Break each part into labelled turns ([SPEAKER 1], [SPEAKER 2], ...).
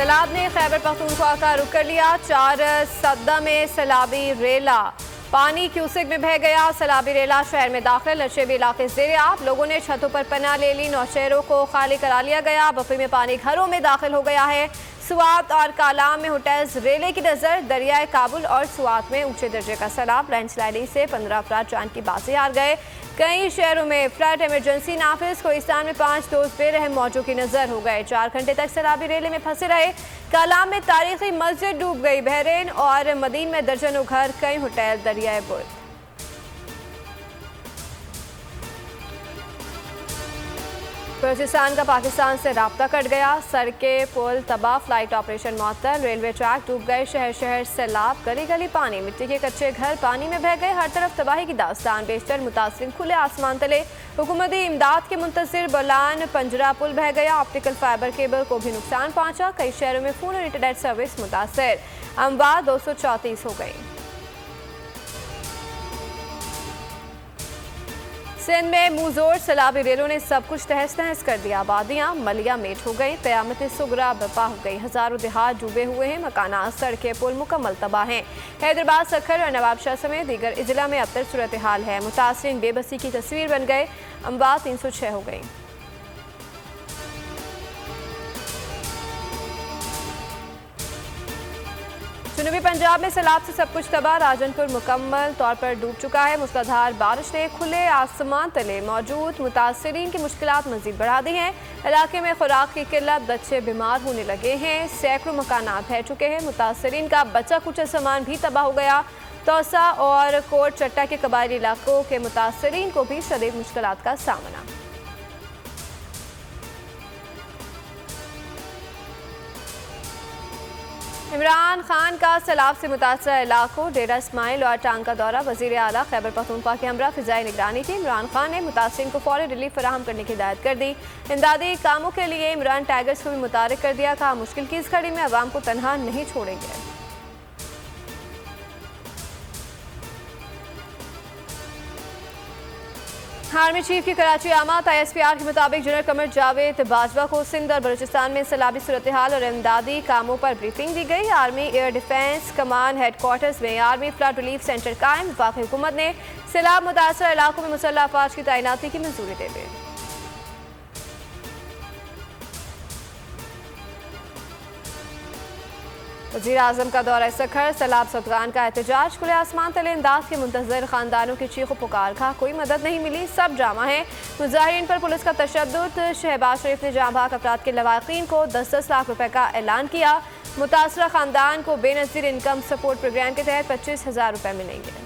[SPEAKER 1] सैलाब ने खैबर पख्तूनख्वा का रुख कर लिया। 4 सद्दा में सैलाबी रेला पानी क्यूसेक में बह गया। सैलाबी रेला शहर में दाखिल, नशेबी इलाके ज़ेरे आब। लोगों ने छतों पर पनाह ले ली। नौशहरों को खाली करा लिया गया। बफरी में पानी घरों में दाखिल हो गया है। सुवात और कालाम में होटल्स रेले की नज़र। दरियाए काबुल और सुवात में ऊंचे दर्जे का सैलाब। लैंडस्लाइडिंग से 15 अफराद जान की बाजी हार गए। कई शहरों में फ्लड इमरजेंसी नाफिज। कोहिस्तान में 5 दोस्त बेरहम मौजों की नजर हो गए। 4 घंटे तक सैलाबी रेले में फंसे रहे। कालाम में तारीखी मस्जिद डूब गई। बहरीन और मदीन में दर्जनों घर, कई होटल दरियाए बुर्द। बलूचिस्तान का पाकिस्तान से राब्ता कट गया। सड़कें पुल तबाह, फ्लाइट ऑपरेशन मुअत्तल। रेलवे ट्रैक डूब गए। शहर शहर सैलाब, गली गली पानी। मिट्टी के कच्चे घर पानी में बह गए। हर तरफ तबाही की दास्तान। बेशतर मुतासिरीन खुले आसमान तले। हुकूमती इमदाद के मुंतज़िर बोलान पंजरा पुल बह गया। ऑप्टिकल फाइबर केबल को भी नुकसान पहुंचा। कई शहरों में फोन और इंटरनेट सर्विस मुतासर। अमवात 234 हो गई। सिंध में मुंहजोर सैलाबी रेलों ने सब कुछ तहस नहस कर दिया। आबादियां मलिया मेट हो गई। क़यामत सुगरा बर्पा हो गई। हजारों देहात डूबे हुए हैं। मकानात, सड़कें, पुल मुकम्मल तबाह हैं। हैदराबाद, सखर और नवाबशाह समेत दीगर अजला में अबतर सूरत हाल है। मुतासरीन बेबसी की तस्वीर बन गए। अमवात 306 हो गई। जनूबी पंजाब में सैलाब से सब कुछ तबाह। राजनपुर मुकम्मल तौर पर डूब चुका है। मूसलाधार बारिश ने खुले आसमान तले मौजूद मुतासरीन की मुश्किलात मजीद बढ़ा दी हैं। इलाके में खुराक की किल्लत, बच्चे बीमार होने लगे हैं। सैकड़ों मकानात बह चुके हैं। मुतासरीन का बचा कुचा सामान भी तबाह हो गया। तौसा और कोट चट्टा के कबायली इलाकों के मुतासरीन को भी शदीद मुश्किलात का सामना। इमरान खान का सैलाब से मुतासर इलाकों डेरा इस्माइल और टांग का दौरा। वज़ीर आला खैबर पख्तूनख्वा के हमरा फ़िज़ाई निगरानी थी। इमरान खान ने मुतासरीन को फौरी रिलीफ फराहम करने की हिदायत कर दी। इमदादी कामों के लिए इमरान टाइगर्स को भी मुतारिक कर दिया। कहा, मुश्किल की इस घड़ी में अवाम को तनहा नहीं छोड़ेंगे। आर्मी चीफ की कराची आमद। ISPR के मुताबिक जनरल कमर जावेद बाजवा को सिंध और बलूचिस्तान में सैलाबी सूरत हाल और इमदादी कामों पर ब्रीफिंग दी गई। आर्मी एयर डिफेंस कमान हेडक्वार्टर्स में आर्मी फ्लड रिलीफ सेंटर कायम। वफाकी हुकूमत ने सैलाब मुतासर इलाकों में मुसल्लह अफवाज की तैनाती की मंजूरी दे दी। वज़ीर आज़म का दौरा सखर। सैलाब सदगान का एहतजाज। खुले आसमान तले इमदाद के मुंतज़िर खानदानों की चीख पुकार। कहा, कोई मदद नहीं मिली, सब ड्रामा है। मुजाहिरीन पर पुलिस का तशद्दुद। शहबाज शरीफ ने जाँ भाग अफराद के लवाकिन को 10-10 लाख रुपए का ऐलान किया। मुतासरा खानदान को बेनज़ीर इनकम सपोर्ट प्रोग्राम के तहत 25,000 रुपए मिलेंगे।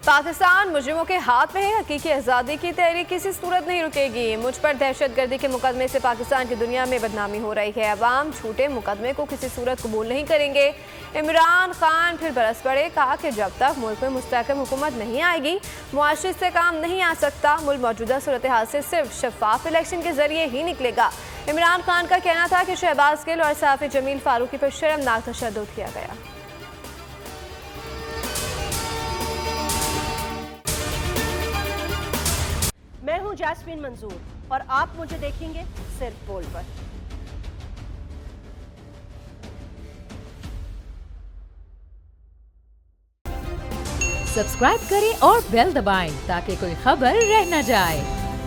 [SPEAKER 1] पाकिस्तान मुजरिमों के हाथ में है। हकीकी आज़ादी की तहरीक किसी सूरत नहीं रुकेगी। मुझ पर दहशतगर्दी के मुकदमे से पाकिस्तान की दुनिया में बदनामी हो रही है। अवाम झूठे मुकदमे को किसी सूरत कबूल नहीं करेंगे। इमरान खान फिर बरस पड़े। कहा कि जब तक मुल्क में मुस्तहकम हुकूमत नहीं आएगी, मुआशरे से काम नहीं आ सकता। मुल्क मौजूदा सूरत हाल से सिर्फ शफाफ इलेक्शन के जरिए ही निकलेगा। इमरान खान का कहना था कि शहबाज गिल और सहाफ़ी जमील फारूकी पर शर्मनाक तशद्दुद किया गया।
[SPEAKER 2] मैं हूं जैस्मीन मंजूर और आप मुझे देखेंगे सिर्फ बोल पर।
[SPEAKER 3] सब्सक्राइब करें और बेल दबाएं ताकि कोई खबर रह न जाए।